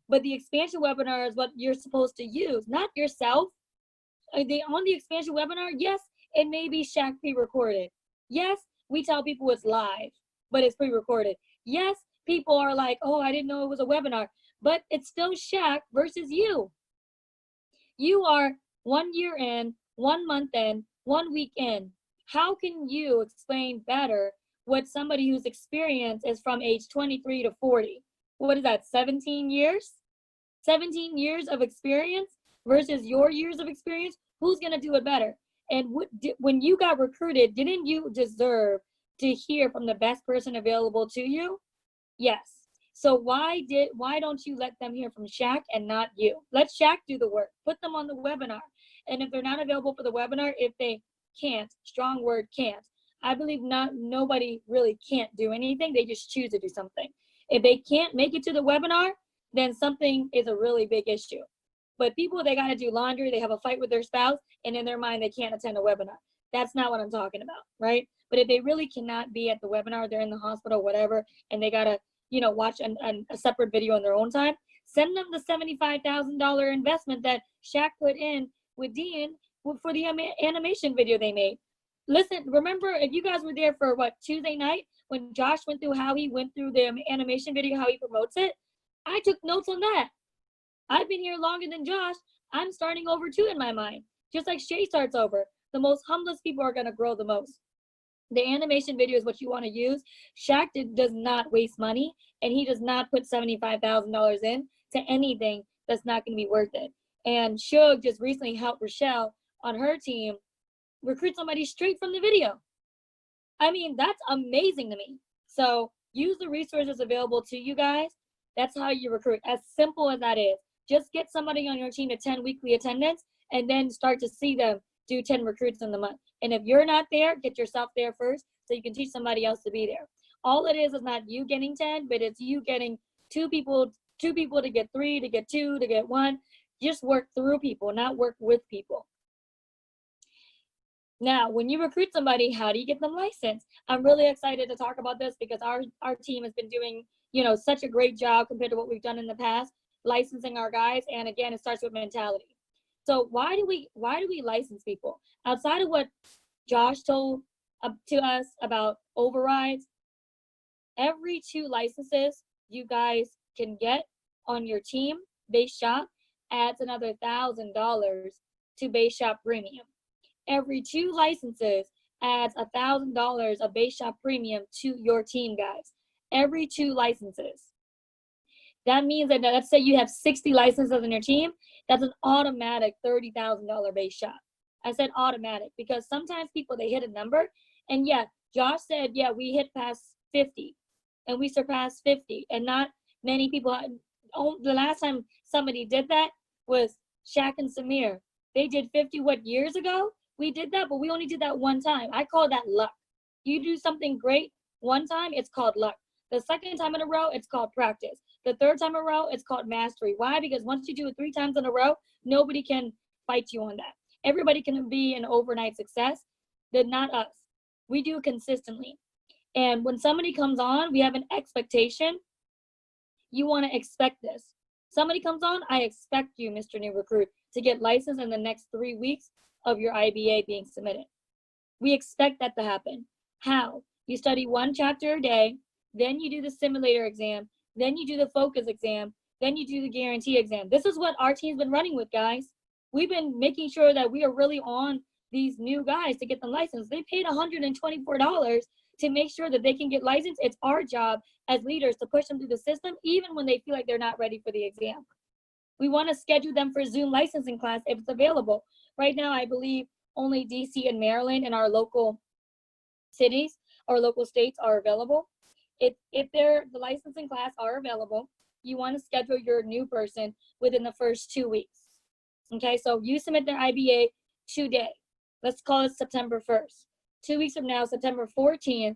But the expansion webinar is what you're supposed to use, not yourself. On the expansion webinar, yes, it may be Shaq pre-recorded. Yes, we tell people it's live, but it's pre-recorded. Yes, people are like, oh, I didn't know it was a webinar, but it's still Shaq versus you. You are 1 year in, 1 month in, 1 week in. How can you explain better what somebody whose experience is from age 23 to 40? What is that, 17 years? 17 years of experience versus your years of experience? Who's going to do it better? And when you got recruited, didn't you deserve to hear from the best person available to you? Yes. So why don't you let them hear from Shaq and not you? Let Shaq do the work. Put them on the webinar. And if they're not available for the webinar, if they can't, strong word, can't. I believe nobody really can't do anything. They just choose to do something. If they can't make it to the webinar, then something is a really big issue. But people, they got to do laundry, they have a fight with their spouse, and in their mind, they can't attend a webinar. That's not what I'm talking about, right? But if they really cannot be at the webinar, they're in the hospital, whatever, and they got to, watch a separate video on their own time, send them the $75,000 investment that Shaq put in with Dean for the animation video they made. Listen, remember, if you guys were there for Tuesday night, when Josh went through how he went through the animation video, how he promotes it, I took notes on that. I've been here longer than Josh. I'm starting over too in my mind. Just like Shay starts over. The most humblest people are going to grow the most. The animation video is what you want to use. Shaq does not waste money, and he does not put $75,000 in to anything that's not going to be worth it. And Suge just recently helped Rochelle on her team recruit somebody straight from the video. I mean, that's amazing to me. So use the resources available to you guys. That's how you recruit. As simple as that is. Just get somebody on your team to 10 weekly attendance and then start to see them do 10 recruits in the month. And if you're not there, get yourself there first so you can teach somebody else to be there. All it is not you getting 10, but it's you getting two people to get 3, to get 2, to get 1. Just work through people, not work with people. Now, when you recruit somebody, how do you get them licensed? I'm really excited to talk about this because our team has been doing, such a great job compared to what we've done in the past, licensing our guys. And again, it starts with mentality. So why do we license people? Outside of what Josh told to us about overrides, every 2 licenses you guys can get on your team, base shop, adds another $1,000 to base shop premium. Every 2 licenses adds $1,000 of base shop premium to your team, guys. Every 2 licenses. That means that, let's say you have 60 licenses in your team, that's an automatic $30,000 base shop. I said automatic because sometimes people, they hit a number, and yeah, Josh said, yeah, we hit past 50, and we surpassed 50, and not many people. The last time somebody did that was Shaq and Samir. They did 50 years ago? We did that, but we only did that one time. I call that luck. You do something great one time, it's called luck. The second time in a row, it's called practice. The third time in a row, it's called mastery. Why? Because once you do it 3 times in a row, nobody can fight you on that. Everybody can be an overnight success, but not us. We do it consistently. And when somebody comes on, we have an expectation. You want to expect this. Somebody comes on, I expect you, Mr. New Recruit, to get licensed in the next 3 weeks of your IBA being submitted. We expect that to happen. How? You study 1 chapter a day, then you do the simulator exam, then you do the focus exam, then you do the guarantee exam. This is what our team's been running with, guys. We've been making sure that we are really on these new guys to get them licensed. They paid $124 to make sure that they can get licensed. It's our job as leaders to push them through the system, even when they feel like they're not ready for the exam. We want to schedule them for Zoom licensing class if it's available. Right now, I believe only DC and Maryland and our local cities or local states are available. If the licensing class are available, you want to schedule your new person within the first 2 weeks. Okay, so you submit their IBA today. Let's call it September 1st. 2 weeks from now, September 14th,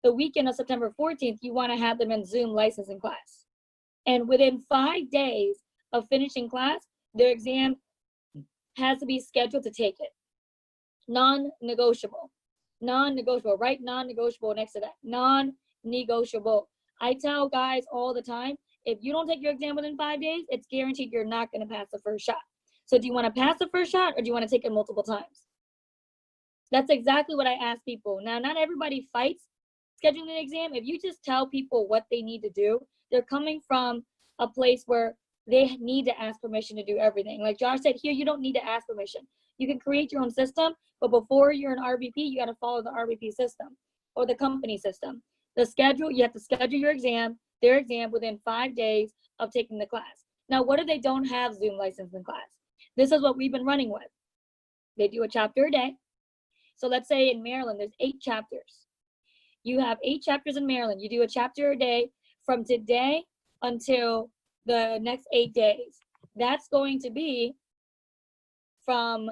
the weekend of September 14th, you want to have them in Zoom licensing class. And within 5 days of finishing class, their exam has to be scheduled to take it. Non-negotiable. Non-negotiable. Write non-negotiable next to that. Non-negotiable. I tell guys all the time, If you don't take your exam within 5 days, it's guaranteed you're not going to pass the first shot. So do you want to pass the first shot or do you want to take it multiple times? That's exactly what I ask people. Now, not everybody fights scheduling the exam. If you just tell people what they need to do, they're coming from a place where they need to ask permission to do everything. Like Josh said, here, you don't need to ask permission. You can create your own system, but before you're an RVP, you got to follow the RVP system or the company system. The schedule, you have to schedule your exam, their exam within 5 days of taking the class. Now, what if they don't have Zoom licensing class? This is what we've been running with. They do a chapter a day. So let's say in Maryland, there's 8 chapters. You have 8 chapters in Maryland. You do a chapter a day from today until the next 8 days. That's going to be from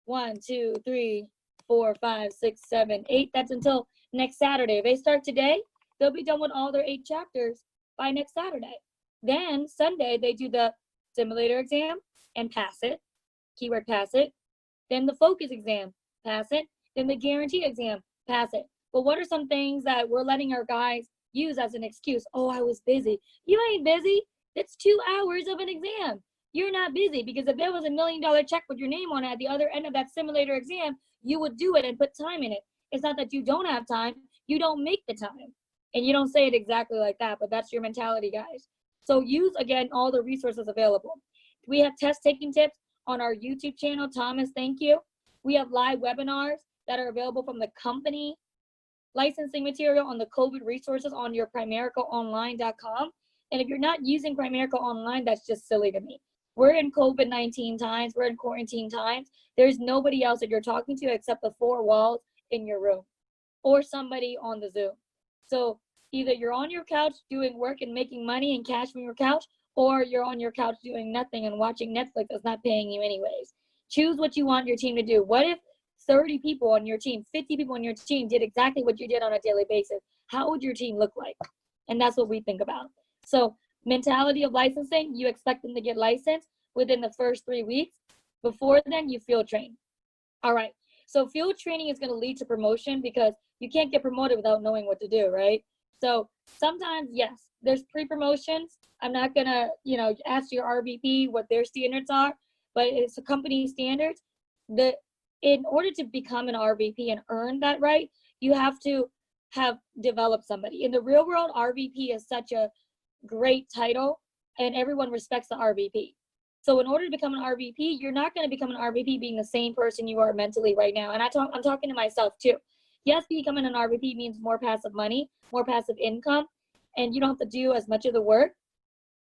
1, 2, 3, 4, 5, 6, 7, 8. That's until next Saturday. If they start today, they'll be done with all their 8 chapters by next Saturday. Then Sunday, they do the simulator exam and pass it, keyword pass it. Then the focus exam, pass it. Then the guarantee exam, pass it. But what are some things that we're letting our guys use as an excuse? Oh, I was busy. You ain't busy. It's 2 hours of an exam. You're not busy, because if there was $1 million check with your name on it at the other end of that simulator exam, you would do it and put time in it. It's not that you don't have time, you don't make the time. And you don't say it exactly like that, but that's your mentality, guys. So use, again, all the resources available. We have test taking tips on our YouTube channel. Thomas, thank you. We have live webinars that are available from the company licensing material on the COVID resources on your primericaonline.com. And if you're not using Primerica Online, that's just silly to me. We're in COVID-19 times. We're in quarantine times. There's nobody else that you're talking to except the 4 walls in your room or somebody on the Zoom. So either you're on your couch doing work and making money and cash from your couch, or you're on your couch doing nothing and watching Netflix that's not paying you anyways. Choose what you want your team to do. What if 30 people on your team, 50 people on your team did exactly what you did on a daily basis? How would your team look like? And that's what we think about. So mentality of licensing, you expect them to get licensed within the first 3 weeks. Before then, you field train. All right. So field training is going to lead to promotion, because you can't get promoted without knowing what to do, right? So sometimes, yes, there's pre-promotions. I'm not going to, ask your RVP what their standards are, but it's a company standards. In order to become an RVP and earn that right, you have to have developed somebody. In the real world, RVP is such a great title, and everyone respects the RVP. So in order to become an RVP, you're not going to become an RVP being the same person you are mentally right now. And I'm talking to myself too. Yes, becoming an RVP means more passive money, more passive income, and you don't have to do as much of the work,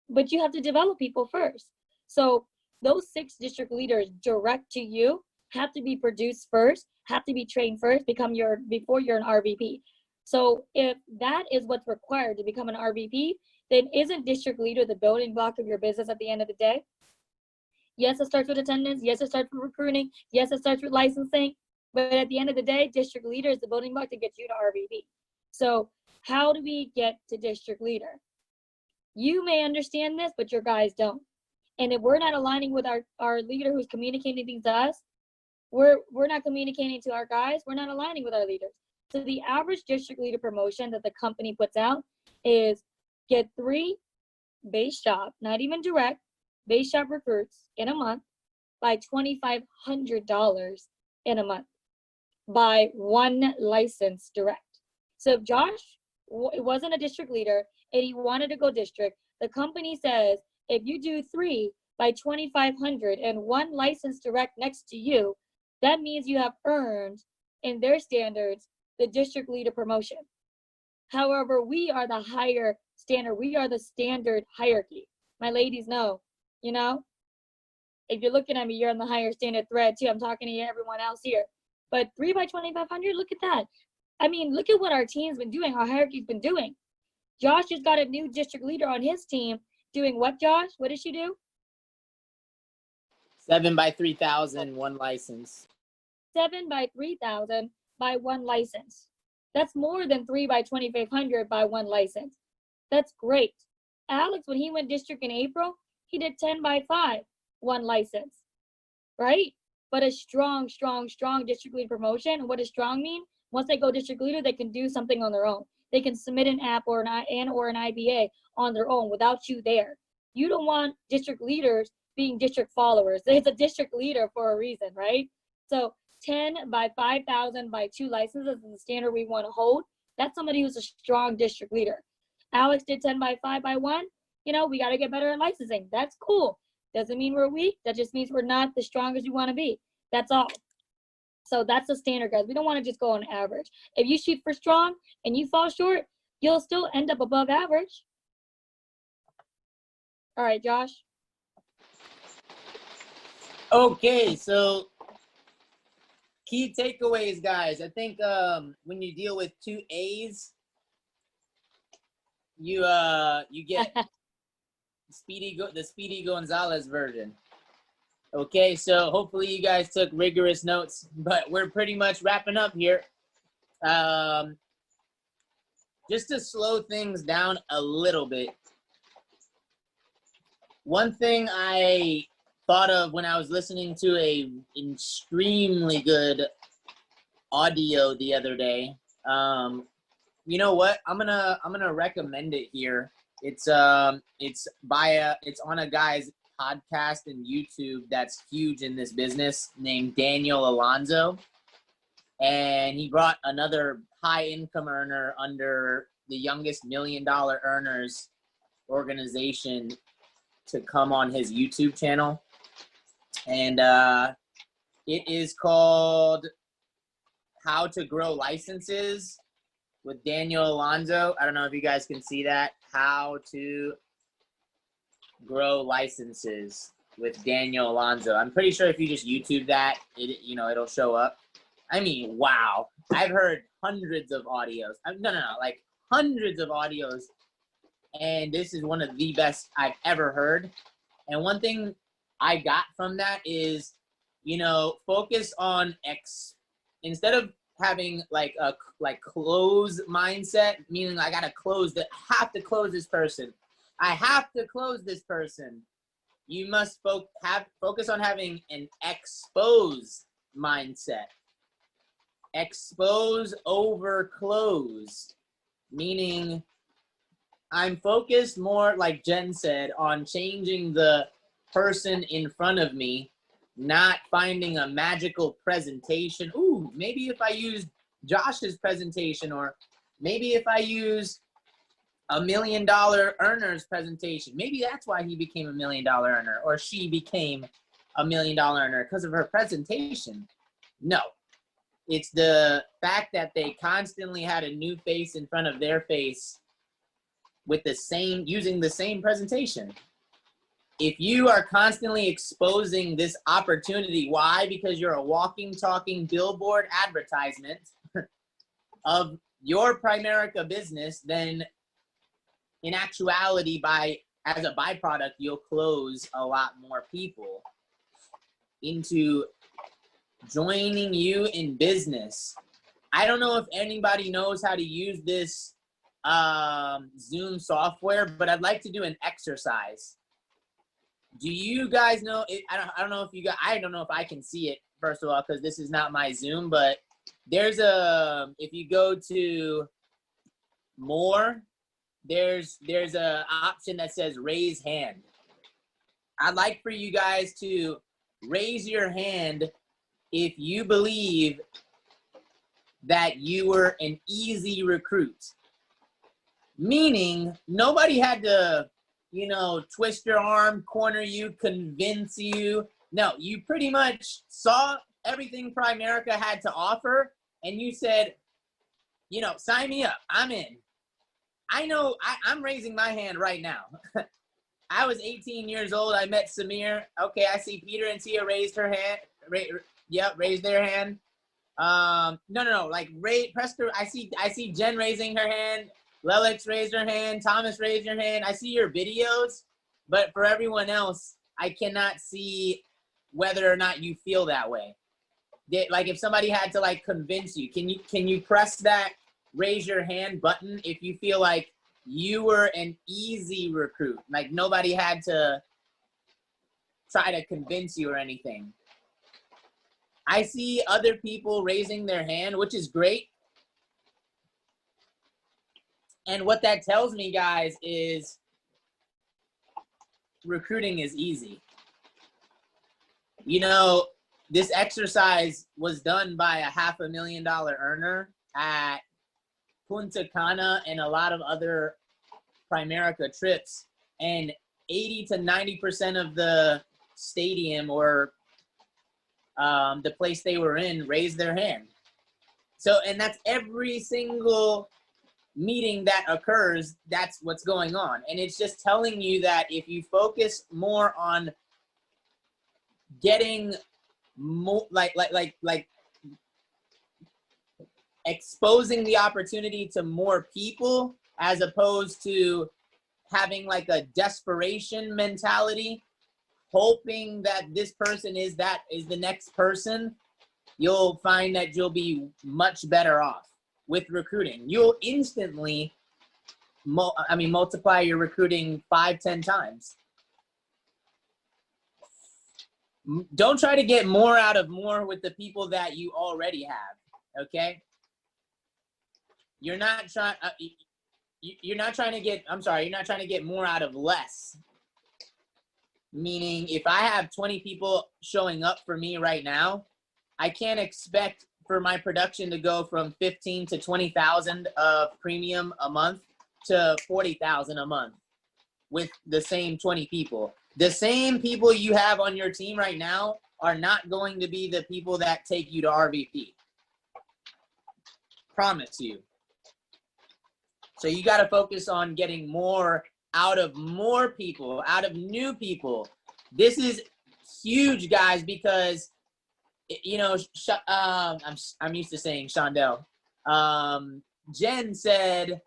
but you have to develop people first. So those 6 district leaders direct to you have to be produced first, have to be trained first, before you're an RVP. So if that is what's required to become an RVP, then isn't district leader the building block of your business at the end of the day? Yes, it starts with attendance. Yes, it starts with recruiting. Yes, it starts with licensing. But at the end of the day, district leader is the building block to get you to RVP. So how do we get to district leader? You may understand this, but your guys don't. And if we're not aligning with our leader who's communicating things to us, we're not communicating to our guys, we're not aligning with our leaders. So the average district leader promotion that the company puts out is get 3 base job, not even direct, base job recruits in a month by $2,500 in a month by 1 licensed direct. So if Josh wasn't a district leader and he wanted to go district, the company says, if you do 3 by $2,500 and 1 licensed direct next to you, that means you have earned, in their standards, the district leader promotion. However, we are the higher standard. We are the standard hierarchy. My ladies know, if you're looking at me, you're on the higher standard thread too. I'm talking to everyone else here. But 3 by 2,500, look at that. I mean, look at what our team's been doing, our hierarchy's been doing. Josh just got a new district leader on his team doing what, Josh? What did she do? 7 by 3,000, 1 license. 7 by 3,000 by 1 license. That's more than 3 by 2,500 by 1 license. That's great. Alex, when he went district in April, he did 10 by 5, 1 license, right? But a strong district leader promotion. And what does strong mean? Once they go district leader, they can do something on their own. they can submit an app or an IBA on their own without you there. You don't want district leaders being district followers. It's a district leader for a reason, right? So 10 by 5,000 by 2 licenses is the standard we want to hold. That's somebody who's a strong district leader. Alex did 10 by 5 by 1. You know, we got to get better at licensing. That's cool. Doesn't mean we're weak. That just means we're not the strongest we want to be. That's all. So that's the standard, guys. We don't want to just go on average. If you shoot for strong and you fall short, you'll still end up above average. All right, Josh. Okay, so key takeaways, guys. I think when you deal with 2 A's, you get the Speedy Gonzalez version. Okay, so hopefully you guys took rigorous notes, but we're pretty much wrapping up here. Just to slow things down a little bit. One thing I thought of when I was listening to a extremely good audio the other day. You know what? I'm gonna recommend it here. It's on a guy's podcast and YouTube that's huge in this business named Daniel Alonso, and he brought another high income earner under the Youngest $1 Million Earners organization to come on his YouTube channel, and it is called How to Grow Licenses with Daniel Alonso. I don't know if you guys can see that. How to Grow Licenses with Daniel Alonso. I'm pretty sure if you just YouTube that, it'll show up. I mean, wow. I've heard hundreds of audios. Like hundreds of audios. And this is one of the best I've ever heard. And one thing I got from that is, focus on instead of having like a close mindset, meaning I gotta have to close this person. I have to close this person. You must focus on having an expose mindset. Expose over close, meaning I'm focused more, like Jen said, on changing the person in front of me, not finding a magical presentation. Ooh, maybe if I use Josh's presentation, or maybe if I use $1 million earner's presentation, maybe that's why he became $1 million earner, or she became $1 million earner, because of her presentation. No, it's the fact that they constantly had a new face in front of their face with using the same presentation. If you are constantly exposing this opportunity, why? Because you're a walking, talking billboard advertisement of your Primerica business, then in actuality, as a byproduct, you'll close a lot more people into joining you in business. I don't know if anybody knows how to use this Zoom software, but I'd like to do an exercise. Do you guys know it? I don't know if you guys, I don't know if I can see it, first of all, because this is not my Zoom, but there's if you go to more, there's a option that says raise hand. I'd like for you guys to raise your hand if you believe that you were an easy recruit. Meaning nobody had to, twist your arm, corner you, convince you. No, you pretty much saw everything Primerica had to offer, and you said, sign me up. I'm in. I know I'm raising my hand right now. I was 18 years old. I met Samir. Okay, I see Peter and Tia raised her hand. Raised their hand. No. Like Preston, I see Jen raising her hand. Lelix raised her hand. Thomas raised your hand. I see your videos, but for everyone else, I cannot see whether or not you feel that way. Like if somebody had to convince you, can you press that raise your hand button if you feel like you were an easy recruit, like nobody had to try to convince you or anything? I see other people raising their hand, which is great. And what that tells me, guys, is recruiting is easy. You know, this exercise was done by a $500,000 earner at Punta Cana and a lot of other Primerica trips, and 80 to 90% of the stadium or the place they were in raised their hand. So, and that's every single meeting that occurs, that's what's going on. And it's just telling you that if you focus more on getting more, like exposing the opportunity to more people, as opposed to having like a desperation mentality, hoping that this person is the next person, you'll find that you'll be much better off with recruiting. You'll instantly multiply your recruiting 5-10 times. Don't try to get more out of more with the people that you already have. Okay, you're not trying to get more out of less. Meaning, if I have 20 people showing up for me right now, I can't expect for my production to go from 15 to 20,000 of premium a month to 40,000 a month with the same 20 people. The same people you have on your team right now are not going to be the people that take you to RVP. Promise you. So you got to focus on getting more out of more people, out of new people. This is huge, guys, because, you know, I'm used to saying Shondell. Jen said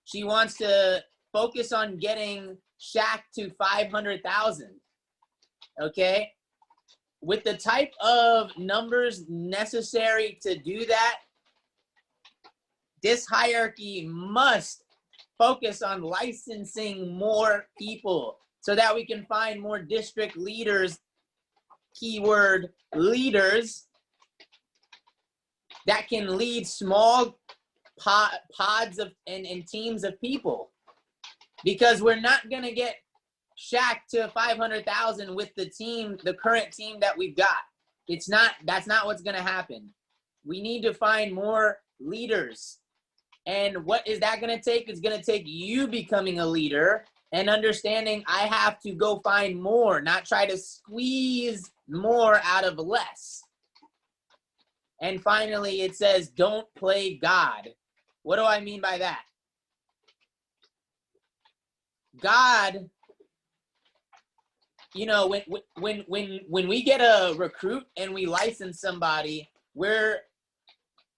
she wants to focus on getting Shaq to 500,000. Okay, with the type of numbers necessary to do that, this hierarchy must focus on licensing more people so that we can find more district leaders, keyword leaders, that can lead small pods of and teams of people. Because we're not going to get Shaq to 500,000 with the current team that we've got. That's not what's going to happen. We need to find more leaders. And what is that going to take? It's going to take you becoming a leader and understanding I have to go find more, not try to squeeze more out of less. And finally, it says, don't play God. What do I mean by that? God, you know, when we get a recruit and we license somebody, we're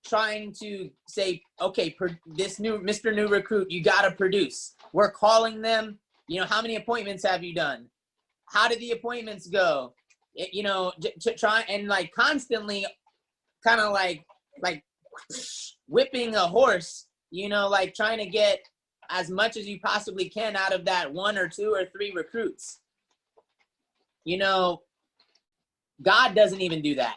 trying to say, okay, this Mr. New Recruit, you got to produce. We're calling them, you know, how many appointments have you done? How did the appointments go? You know, to try and like constantly kind of like whipping a horse, you know, like trying to get as much as you possibly can out of that 1 or 2 or 3 recruits. You know, God doesn't even do that.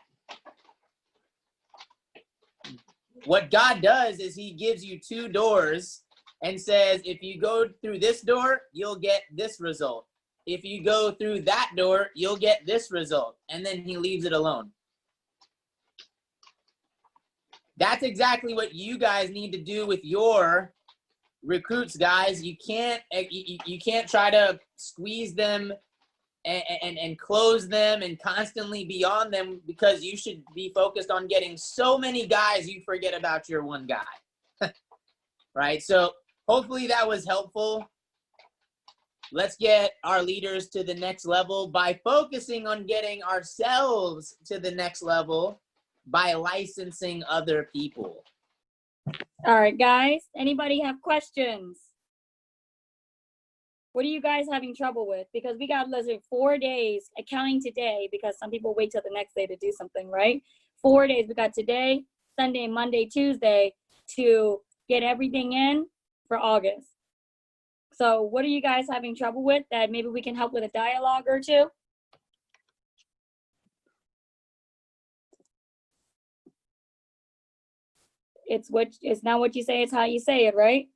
What God does is he gives you 2 doors and says, if you go through this door, you'll get this result. If you go through that door, you'll get this result. And then he leaves it alone. That's exactly what you guys need to do with your recruits, guys. You can't try to squeeze them and close them and constantly be on them, because you should be focused on getting so many guys you forget about your one guy. Right? So hopefully that was helpful. Let's get our leaders to the next level by focusing on getting ourselves to the next level by licensing other people. All right, guys, anybody have questions? What are you guys having trouble with? Because we got, literally 4 days, accounting today, because some people wait till the next day to do something, right? 4 days. We got today, Sunday, Monday, Tuesday to get everything in for August. So what are you guys having trouble with that maybe we can help with a dialogue or two? It's not what you say, it's how you say it, right?